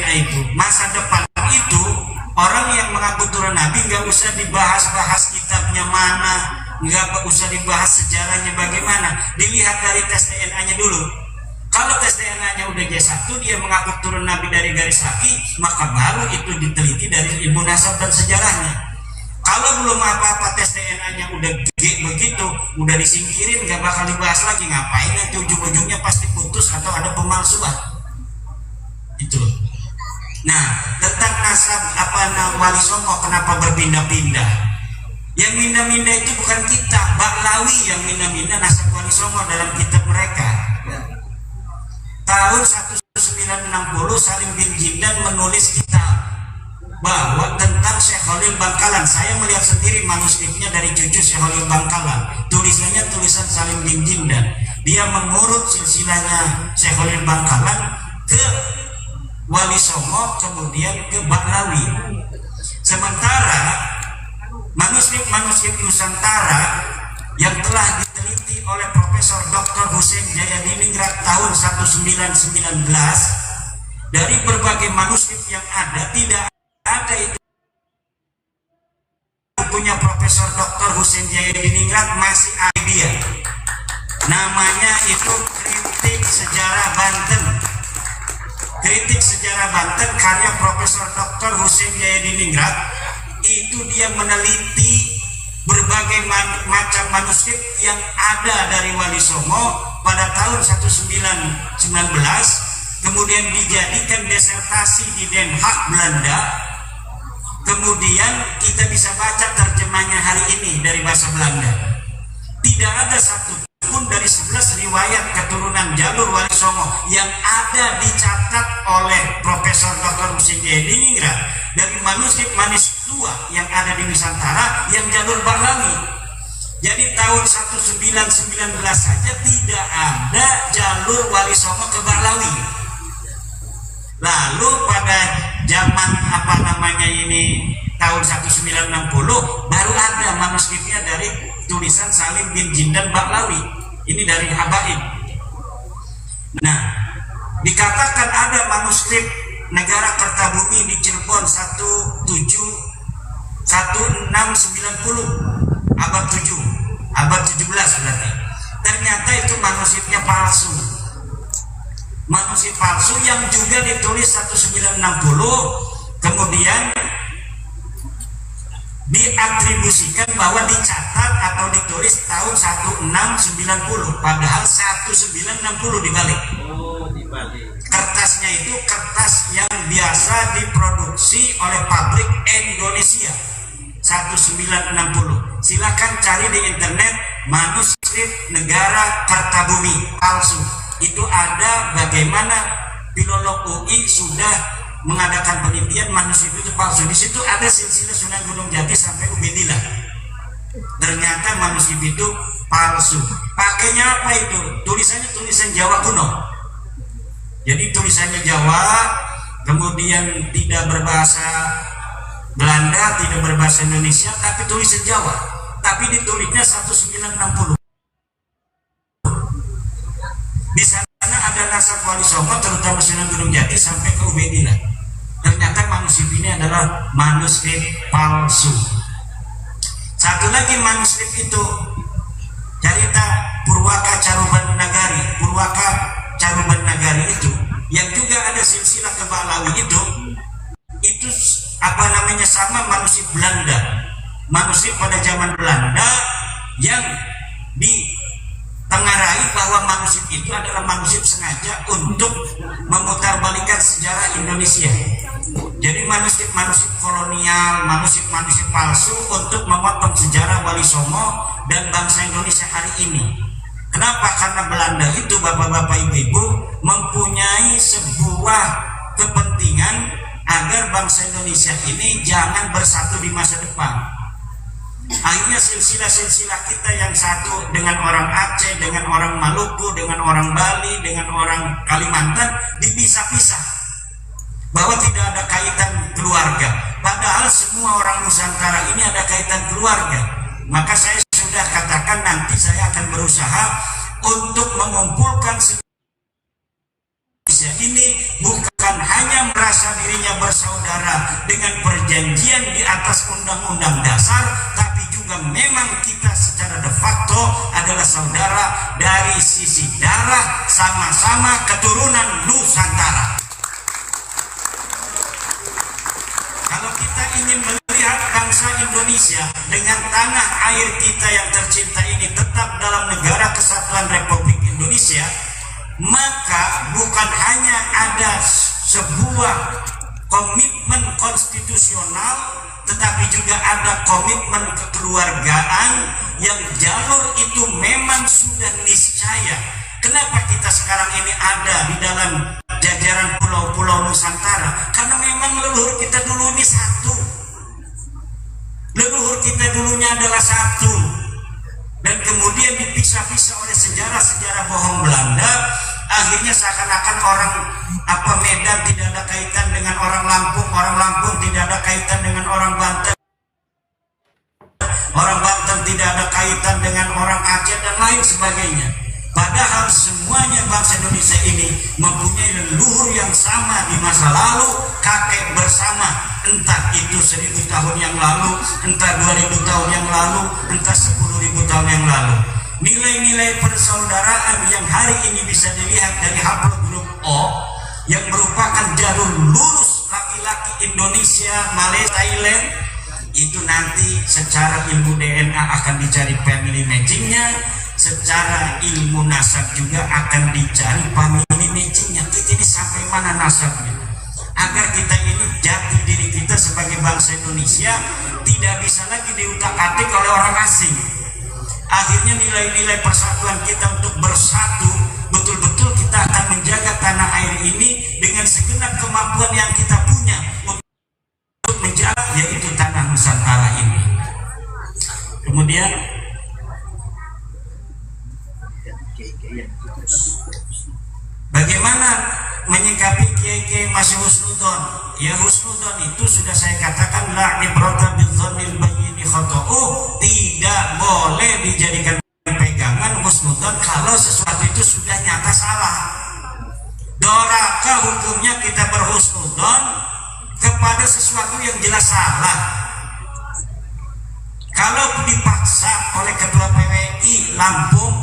itu. Masa depan itu orang yang mengaku turun Nabi nggak usah dibahas-bahas kitabnya mana, nggak usah dibahas sejarahnya bagaimana, dilihat dari tes DNA-nya dulu. Kalau tes DNA-nya udah J1, dia mengaku turun Nabi dari garis laki, maka baru itu diteliti dari ilmu nasab dan sejarahnya. Kalau belum apa-apa tes DNA-nya udah G begitu, udah disingkirin, nggak bakal dibahas lagi. Ngapain nanti ujung-ujungnya pasti putus atau ada pemalsuan. Itu. Nah, tentang nasab Wali Songo kenapa berpindah-pindah? Yang mindah-mindah itu bukan kita, Baklawi yang mindah-mindah nasab Wali Songo dalam kitab mereka. Tahun 1960 Salim bin Jindan menulis kitab bahwa tentang Syekh Khalil Bangkalan. Saya melihat sendiri manuskripnya dari cucu Syekh Khalil Bangkalan. Tulisannya tulisan Salim bin Jindan. Dia mengurut silsilahnya Syekh Khalil Bangkalan ke Wali Songo, kemudian ke Baklawi. Sementara manuskrip Nusantara yang telah diteliti oleh Profesor Dr. Hussein Jayadiningrat tahun 1919, dari berbagai manuskrip yang ada, tidak ada itu punya Profesor Dr. Hussein Jayadiningrat, masih ada dia. Namanya itu Kritik Sejarah Banten. Kritik Sejarah Banten karya Profesor Dr. Hussein Jayadiningrat. Itu dia meneliti berbagai macam manuskrip yang ada dari Wali Songo pada tahun 1919, kemudian dijadikan disertasi di Den Haag, Belanda. Kemudian kita bisa baca terjemahnya hari ini dari bahasa Belanda. Tidak ada satu pun dari 11 riwayat keturunan jalur Wali Songo yang ada dicatat oleh Profesor Dr. Hussein Jayadiningrat dari manuskrip tua yang ada di Nusantara yang jalur Baklawi. Jadi tahun 1919 saja tidak ada jalur Wali Songo ke Baklawi. Lalu pada zaman tahun 1960 baru ada manuskripnya dari tulisan Salim bin Jindan Baklawi. Ini dari Habaib. Nah, dikatakan ada manuskrip Negara Kertabumi di Cirebon 1690 abad 17 berarti. Ternyata itu manuskripnya palsu. Manuskrip palsu yang juga ditulis 1960, kemudian diatribusikan bahwa dicatat atau ditulis tahun 1690, padahal 1960 dibalik. Kertasnya itu kertas yang biasa diproduksi oleh pabrik Indonesia 1960. Silakan cari di internet manuskrip Negara Kertabumi palsu. Itu ada bagaimana filolog UI sudah mengadakan penelitian manuskrip itu palsu. Di situ ada silsilah Sunan Gunung Jati sampai Ubaidillah. Ternyata manuskrip itu palsu. Pakainya apa itu? Tulisannya tulisan Jawa kuno. Jadi tulisannya Jawa, kemudian tidak berbahasa Belanda, tidak berbahasa Indonesia, tapi tulisan Jawa. Tapi ditulisnya 1960. Di sana ada nasab Wali Songo, terutama Sunan Gunung Jati sampai ke Ubaidillah. Ternyata manuskrip ini adalah manuskrip palsu. Satu lagi manuskrip itu cerita Purwaka Caruban Nagari. Purwaka Caruban Nagari itu yang juga ada silsilah ke Baklawi itu sama manuskrip Belanda. Manuskrip pada zaman Belanda yang ditengarai bahwa manuskrip itu adalah manuskrip sengaja untuk memutarbalikkan sejarah Indonesia. Jadi manuskrip kolonial, manuskrip palsu untuk memotong sejarah Wali Songo dan bangsa Indonesia hari ini. Kenapa? Karena Belanda itu, bapak-bapak ibu-ibu, mempunyai sebuah kepentingan agar bangsa Indonesia ini jangan bersatu di masa depan. Akhirnya silsilah-silsilah kita yang satu dengan orang Aceh, dengan orang Maluku, dengan orang Bali, dengan orang Kalimantan dipisah-pisah. Bahwa tidak ada kaitan keluarga. Padahal semua orang Nusantara ini ada kaitan keluarga. Maka saya sudah katakan nanti saya akan berusaha untuk mengumpulkan Indonesia ini bukan hanya merasa dirinya bersaudara dengan perjanjian di atas undang-undang dasar, tapi juga memang kita secara de facto adalah saudara dari sisi darah, sama-sama keturunan Nusantara. Kalau kita ingin melihat bangsa Indonesia dengan tanah air kita yang tercinta ini tetap dalam negara kesatuan Republik Indonesia, maka bukan hanya ada sebuah komitmen konstitusional, tetapi juga ada komitmen kekeluargaan yang jalur itu memang sudah niscaya. Kenapa kita sekarang ini ada di dalam jajaran pulau-pulau Nusantara? Karena memang leluhur kita dulu ini satu. Leluhur kita dulunya adalah satu. Dan kemudian dipisah-pisah oleh sejarah-sejarah bohong Belanda. Akhirnya seakan-akan orang Medan tidak ada kaitan dengan orang Lampung tidak ada kaitan dengan orang Banten tidak ada kaitan dengan orang Aceh dan lain sebagainya. Padahal semuanya bangsa Indonesia ini mempunyai leluhur yang sama di masa lalu, kakek bersama, entah itu 1000 tahun yang lalu, entah 2000 tahun yang lalu, entah 10.000 tahun yang lalu. Nilai-nilai persaudaraan yang hari ini bisa dilihat dari haplogrup O yang merupakan jalur lurus laki-laki Indonesia, Malaysia, Thailand, itu nanti secara ilmu DNA akan dicari family matchingnya, secara ilmu nasab juga akan dicari family matchingnya. Kita ini sampai mana nasabnya, agar kita ini jati diri kita sebagai bangsa Indonesia tidak bisa lagi diutak-atik oleh orang asing. Akhirnya nilai-nilai persatuan kita untuk bersatu, betul-betul kita akan menjaga tanah air ini dengan segenap kemampuan yang kita punya untuk menjaga, yaitu tanah Nusantara ini. Kemudian bagaimana menyikapi kiai-kiai masih husnudon? Ya, husnudon itu sudah saya katakan, la ibrata bidzannil bayyini khata'u, tidak boleh dijadikan pegangan husnudon kalau sesuatu itu sudah nyata salah. Doraka hukumnya kita berhusnudon kepada sesuatu yang jelas salah. Kalau dipaksa oleh ketua PWI Lampung,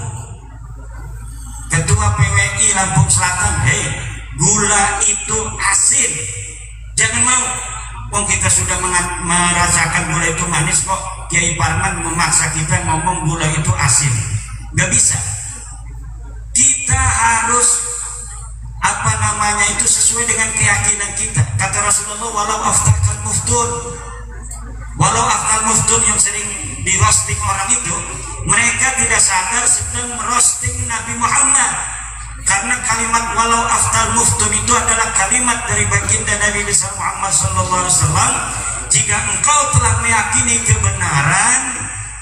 ketua PWI Lampung Selatan, gula itu asin, jangan mau. Wong kita sudah merasakan gula itu manis kok. Kiai Parman memaksa kita ngomong gula itu asin, nggak bisa. Kita harus itu sesuai dengan keyakinan kita. Kata Rasulullah, walau aftakal muftun, walau aftal muftun yang sering di roasting orang itu, mereka tidak sadar sedang merosting Nabi Muhammad. Karena kalimat walau aftal muftun itu adalah kalimat dari baginda Nabi Muhammad SAW. Jika engkau telah meyakini kebenaran,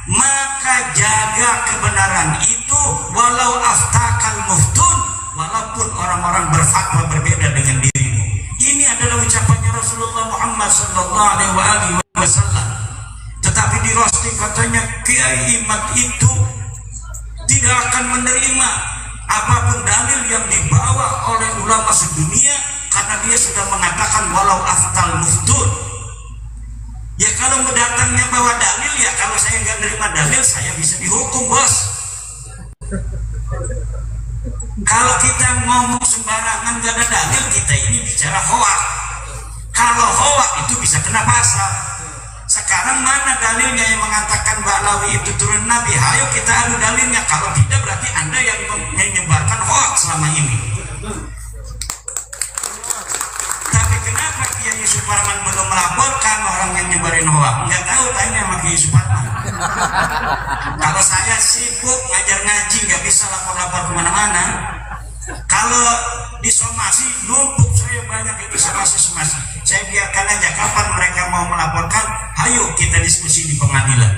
maka jaga kebenaran itu walau aftakal muftun, walaupun orang-orang berfatwa berbeda dengan dirimu. Ini adalah ucapannya Rasulullah Muhammad SAW. Tetapi di roasting katanya Kiai Imad itu tidak akan menerima apapun dalil yang dibawa oleh ulama sedunia, karena dia sudah mengatakan walau aftal muftun. Ya kalau mendatangnya bawa dalil, ya kalau saya nggak nerima dalil, saya bisa dihukum, bos. Kalau kita ngomong sembarangan nggak ada dalil, kita ini bicara hoak. Kalau hoak itu bisa kena pasal. Sekarang mana dalilnya yang mengatakan Mbak Lawi itu turun Nabi? Ayo kita adu dalilnya. Kalau tidak, berarti Anda yang menyebarkan hoak selama ini. Tapi kenapa Kiai Suparman belum melaporkan orang yang nyebarin hoak? Nggak tahu, tanya sama Kiai Suparman. Kalau saya sibuk ngajar ngaji, nggak bisa lapor-lapor kemana-mana. Kalau di somasi numpuk saya banyak itu somasi. Saya biarkan aja, kapan mereka mau melaporkan, ayo kita diskusi di pengadilan.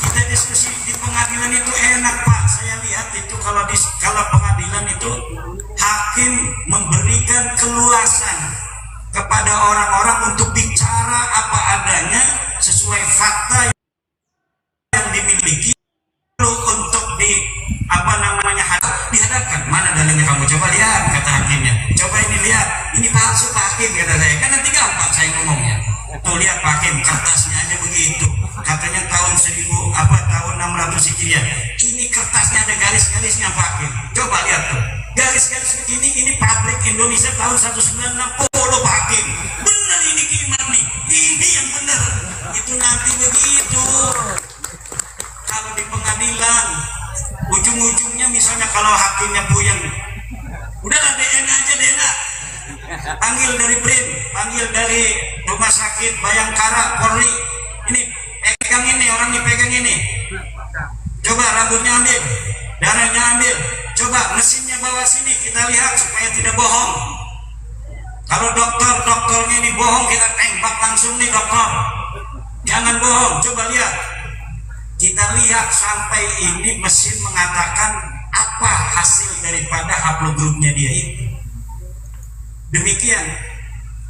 Kita diskusi di pengadilan itu enak, Pak. Saya lihat itu kalau pengadilan itu hakim memberikan keluasan kepada orang-orang untuk bicara apa adanya sesuai fakta yang dimiliki, untuk dihadapkan. Mana dalilnya kamu? Coba lihat, kata hakimnya. Coba ini lihat, ini palsu Pak Hakim, kata saya. Kan nanti gampang saya ngomongnya. Tuh lihat Pak Hakim, kertasnya aja begitu. Katanya tahun 600 Hijriah. Ini kertasnya ada garis-garisnya Pak Hakim. Coba lihat tuh. Garis-garis begini, ini pabrik Indonesia tahun 1960 Pak Hakim. Bener ini Kiman nih. Ini yang bener. Itu nanti begitu. Kalau di pengadilan ujung-ujungnya misalnya kalau hakimnya puyeng, Udahlah DNA aja, DNA. Panggil dari BRIN, panggil dari Rumah Sakit Bayangkara, Polri. Ini pegang ini, orang ini pegang ini. Coba rambutnya ambil, darahnya ambil. Coba mesinnya bawa sini, kita lihat supaya tidak bohong. Kalau dokternya ini bohong, kita tembak langsung nih dokter. Jangan bohong, coba lihat. Kita lihat sampai ini mesin mengatakan apa hasil daripada haplogrupnya dia itu. Demikian.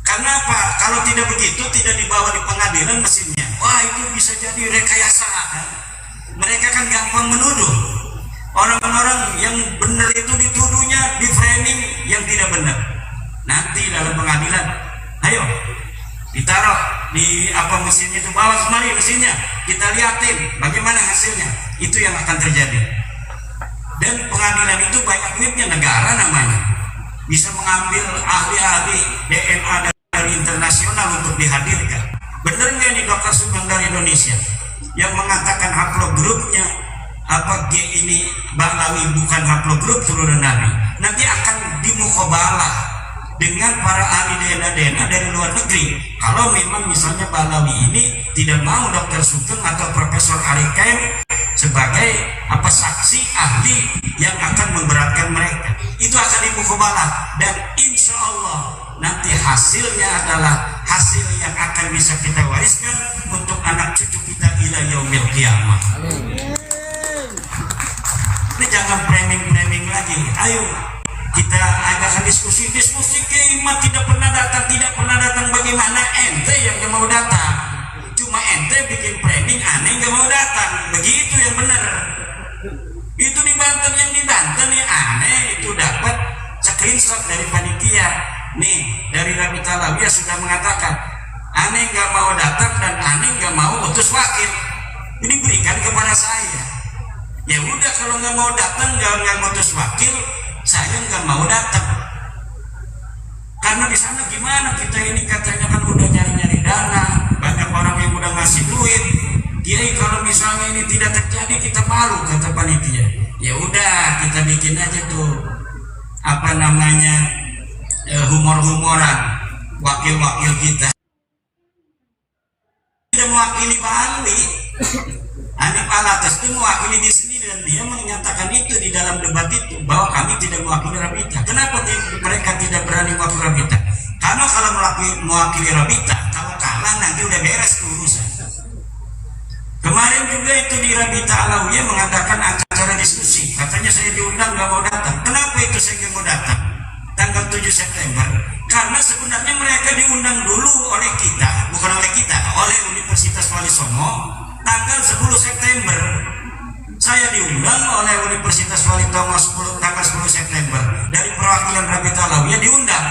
Karena apa? Kalau tidak begitu, tidak dibawa di pengadilan mesinnya. Wah, itu bisa jadi rekayasa. Mereka kan gampang menuduh. Orang-orang yang benar itu dituduhnya di framing yang tidak benar. Nanti dalam pengadilan, ayo ditaruh di apa mesinnya itu, bawa kemari mesinnya, kita lihatin bagaimana hasilnya. Itu yang akan terjadi. Dan pengadilan itu banyak duitnya, negara namanya, bisa mengambil ahli-ahli DNA dari internasional untuk dihadirkan. Bener nggak ini Dokter Sugeng dari Indonesia yang mengatakan haplogrupnya apa G ini Bahlawi bukan haplogrup turunan Nabi? Nanti akan dimukhabalah dengan para ahli DNA dari luar negeri. Kalau memang misalnya Bahlawi ini tidak mau Dr. Sugeng atau Profesor Arikem sebagai apa saksi ahli yang akan memberatkan mereka, itu akan dimukhabalah, dan insya Allah nanti hasilnya adalah hasil yang akan bisa kita wariskan untuk anak cucu kita ila yaumil qiyamah. Ini jangan framing lagi. Ayo kita adakan diskusi Kiai tidak pernah datang bagaimana ente yang gak mau datang, cuma ente bikin framing aneh gak mau datang, begitu yang benar. Itu di Banten, yang di Banten nih aneh itu dapat screenshot dari panitia nih, dari Rabi Talawiyah sudah mengatakan aneh gak mau datang dan aneh gak mau utus wakil. Ini berikan kepada saya. Ya udah, kalau nggak mau datang, nggak ngutus wakil, saya nggak mau datang. Karena di sana gimana, kita ini katanya kan udah nyari dana, banyak orang yang udah ngasih duit. Kiai kalau misalnya ini tidak terjadi, kita malu, kata panitia. Ya udah, kita bikin aja tuh apa namanya humor-humoran wakil-wakil kita. Tidak mewakili Bali. Hanif Alatas itu mewakili di sini, dan dia menyatakan itu di dalam debat itu bahwa kami tidak mewakili Rabita. Kenapa mereka tidak berani mewakili Rabita? Karena kalau mewakili Rabita, kalau kalah nanti udah beres urusan. Kemarin juga itu di Rabita Alawiyah mengadakan acara diskusi, katanya saya diundang nggak mau datang. Kenapa itu saya nggak mau datang? Tanggal 7 September, karena sebenarnya mereka diundang dulu oleh kita, bukan oleh kita, oleh Universitas Wali Songo. Tanggal 10 September saya diundang oleh Universitas Wali Songo, tanggal 10 September dari perwakilan Rabi Talawiyah diundang.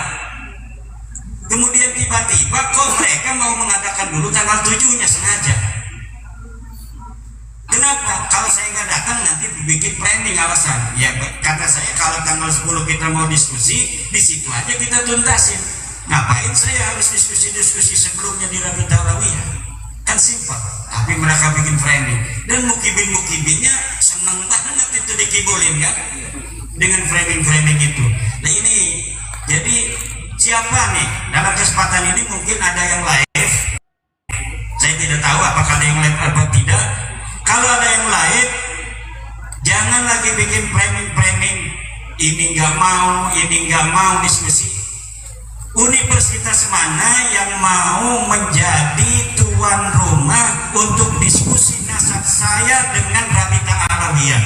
Kemudian tiba-tiba kok mereka mau mengadakan dulu tanggal 7-nya sengaja. Kenapa? Kalau saya nggak datang nanti dibikin planning alasan. Ya kata saya, kalau tanggal 10 kita mau diskusi, di situ aja kita tuntasin. Ngapain saya harus diskusi sebelumnya di Rabi Talawiyah? Kan simpel. Tapi mereka bikin framing, dan mukibin-mukibinnya seneng banget itu dikibulin kan, dengan framing itu. Nah ini, jadi siapa nih dalam kesempatan ini, mungkin ada yang live, saya tidak tahu apakah ada yang live atau tidak. Kalau ada yang live, jangan lagi bikin framing ini nggak mau diskusi. Universitas mana yang mau menjadi tuan rumah untuk diskusi nasab saya dengan Rabita Alawiyah?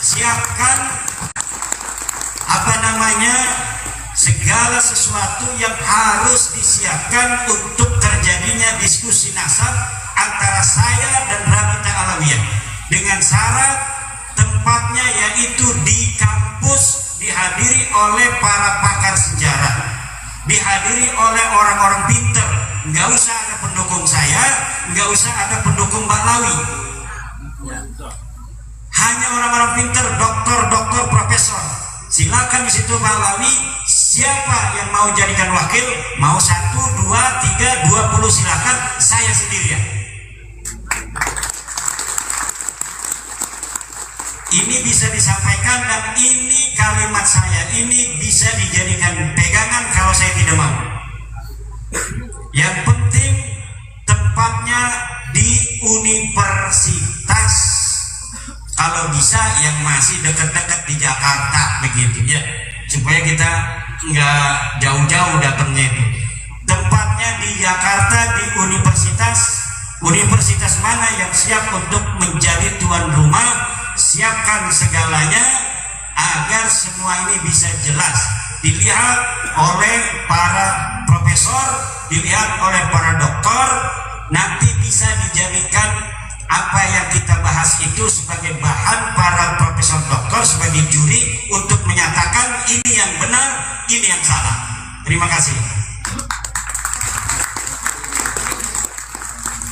Siapkan segala sesuatu yang harus disiapkan untuk terjadinya diskusi nasab antara saya dan Rabita Alawiyah, dengan syarat tempatnya yaitu di kampus, dihadiri oleh para pakar sejarah, dihadiri oleh orang-orang pinter. Nggak usah ada pendukung saya, nggak usah ada pendukung Bahlawi, hanya orang-orang pinter, dokter, profesor. Silakan di situ Bahlawi, siapa yang mau jadikan wakil, mau 1, 2, 3, 20 silakan, saya sendirian. ini bisa disampaikan dan ini kalimat saya ini bisa dijadikan pegangan kalau saya tidak mau. Yang penting tempatnya di universitas, kalau bisa yang masih dekat-dekat di Jakarta begitu ya, supaya kita nggak jauh-jauh datangnya itu. Tempatnya di Jakarta di universitas mana yang siap untuk menjadi tuan rumah. Siapkan segalanya agar semua ini bisa jelas dilihat oleh para profesor, dilihat oleh para doktor, nanti bisa dijadikan apa yang kita bahas itu sebagai bahan para profesor doktor sebagai juri untuk menyatakan ini yang benar, ini yang salah. Terima kasih.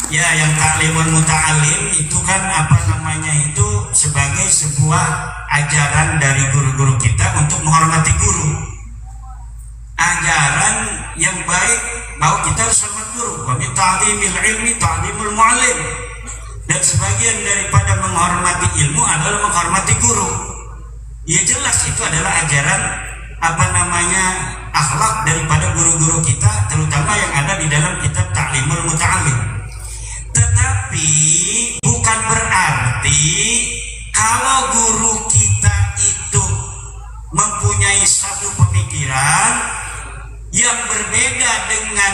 Ya, yang taklimul muta'alim itu kan apa namanya itu sebagai sebuah ajaran dari guru-guru kita untuk menghormati guru. Ajaran yang baik bahwa kita harus hormat guru. Wa min ta'dhimil ilmi ta'dhimul mu'allim. Dan sebagian daripada menghormati ilmu adalah menghormati guru. Ya jelas itu adalah ajaran apa namanya akhlak daripada guru-guru kita, terutama yang ada di dalam kitab Ta'limul Muta'allim. Tetapi bukan berarti kalau guru kita itu mempunyai satu pemikiran yang berbeda dengan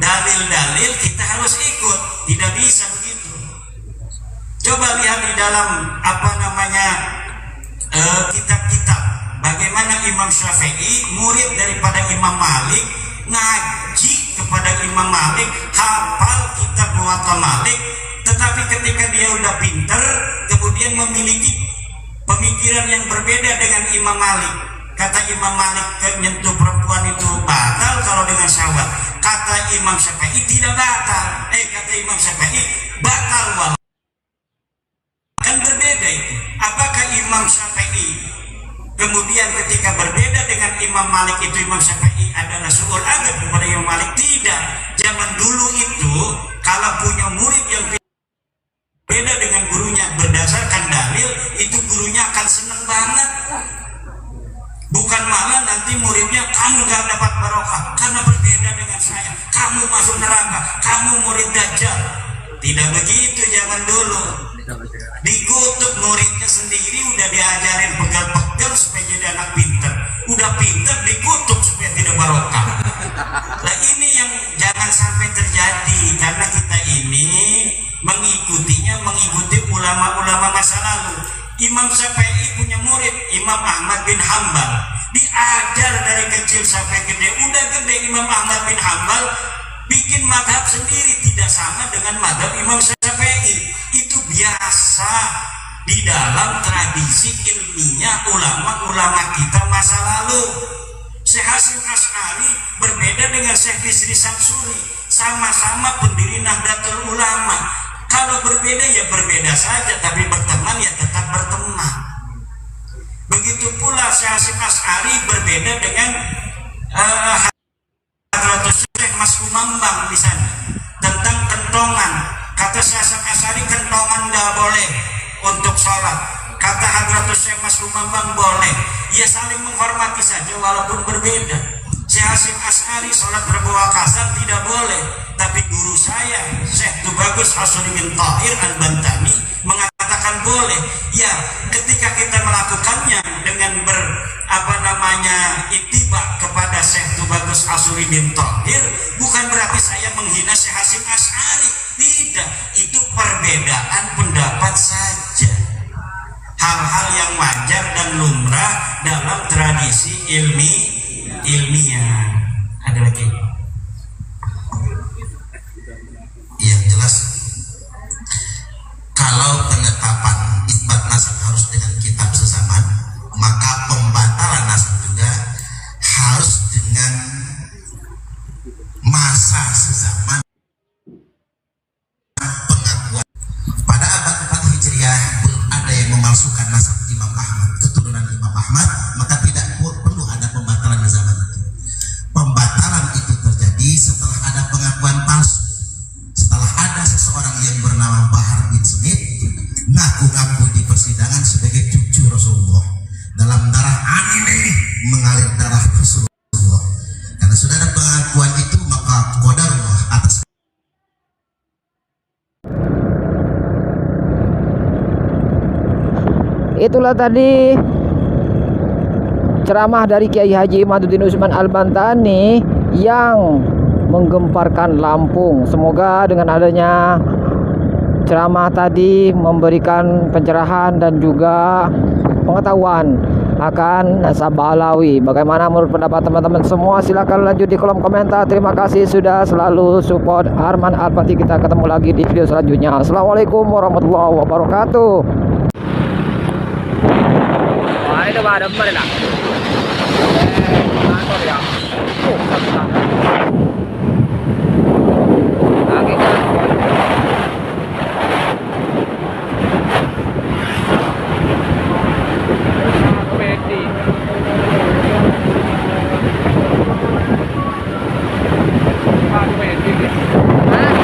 dalil-dalil kita harus ikut. Tidak bisa begitu. Coba lihat di dalam apa namanya kitab-kitab bagaimana Imam Syafi'i murid daripada Imam Malik ngaji kepada Imam Malik, hafal kitab Muwatta Malik, tetapi ketika dia udah pinter kemudian memiliki pemikiran yang berbeda dengan Imam Malik. Kata Imam Malik menyentuh perempuan itu batal kalau dengan syahwat. Kata Imam Syafi'i tidak batal. Kata Imam Syafi'i batal walau. Kan berbeda itu. Apakah Imam Syafi'i kemudian ketika berbeda dengan Imam Malik itu Imam Syafi'i adalah suul adab kepada Imam Malik? Tidak. Zaman dulu itu kalau punya murid yang beda dengan gurunya berdasarkan dalil, itu gurunya akan senang banget. Bukan malah nanti muridnya, kamu gak dapat barokah karena berbeda dengan saya, kamu masuk neraka, kamu murid Dajjal. Tidak begitu zaman dulu. Dikutuk muridnya sendiri, udah diajarin pegal-pegal supaya jadi anak pinter. Udah pinter dikutuk supaya tidak barokah. Nah ini yang jangan sampai terjadi, karena kita ini mengikuti ulama-ulama masa lalu. Imam Syafi'i punya murid Imam Ahmad bin Hambal, diajar dari kecil sampai gede. Udah gede Imam Ahmad bin Hambal bikin madhab sendiri, tidak sama dengan madhab Imam Syafi'i. Itu biasa di dalam tradisi ilmiah ulama-ulama kita masa lalu. Syekh Hasim Asy'ari berbeda dengan Syekh Bisri Samsuri, sama-sama pendiri Nahdlatul Ulama. Kalau berbeda ya berbeda saja, tapi berteman ya tetap berteman. Begitu pula Syekh Hasim Asy'ari berbeda dengan Hadratus Syekh Mas Kumambang di sana tentang kentongan. Kata Syekh Hasim Asy'ari kentongan nggak boleh untuk sholat. Kata Hadratus Syekh Mas Kumambang boleh. Ya saling menghormati saja walaupun berbeda. Syekh Hasim Asy'ari sholat berbawa kasar tidak boleh, tapi guru saya Syekh Tubagus Hasuri bin Tahir Al-Bantani mengatakan boleh. Ya, ketika kita melakukannya dengan ittiba kepada Syekh Tubagus Hasuri bin Tahir, bukan berarti saya menghina Syekh Hasim Asy'ari. Tidak, itu perbedaan pendapat saja. Hal-hal yang wajar dan lumrah dalam tradisi ilmiah. Ada lagi? Yang jelas kalau penetapan isbat nasab harus dengan kitab sezaman, maka pembatalan nasab juga harus dengan masa sezaman. Pengakuan pada abad 4 Hijriah belum ada yang memalsukan nasab Imam Ahmad, keturunan Imam Ahmad, maka tidak perlu ada pembatalan di zaman itu. Pembatalan itu terjadi setelah ada pengakuan palsu, setelah ada seseorang yang bernama Bahar bin Smith ngaku-ngaku di persidangan sebagai pengakuan itu maka qadarullah atas. Itulah tadi ceramah dari Kiai Haji Imaduddin Usman Al-Bantani yang menggemparkan Lampung. Semoga dengan adanya ceramah tadi memberikan pencerahan dan juga pengetahuan akan Sabah Alawi. Bagaimana menurut pendapat teman-teman semua? Silakan lanjut di kolom komentar. Terima kasih sudah selalu support Arman Al-Fatih. Kita ketemu lagi di video selanjutnya. Assalamualaikum warahmatullahi wabarakatuh. Wah, ini ada benar lah. Kantor ya. Lagi kan. Hah?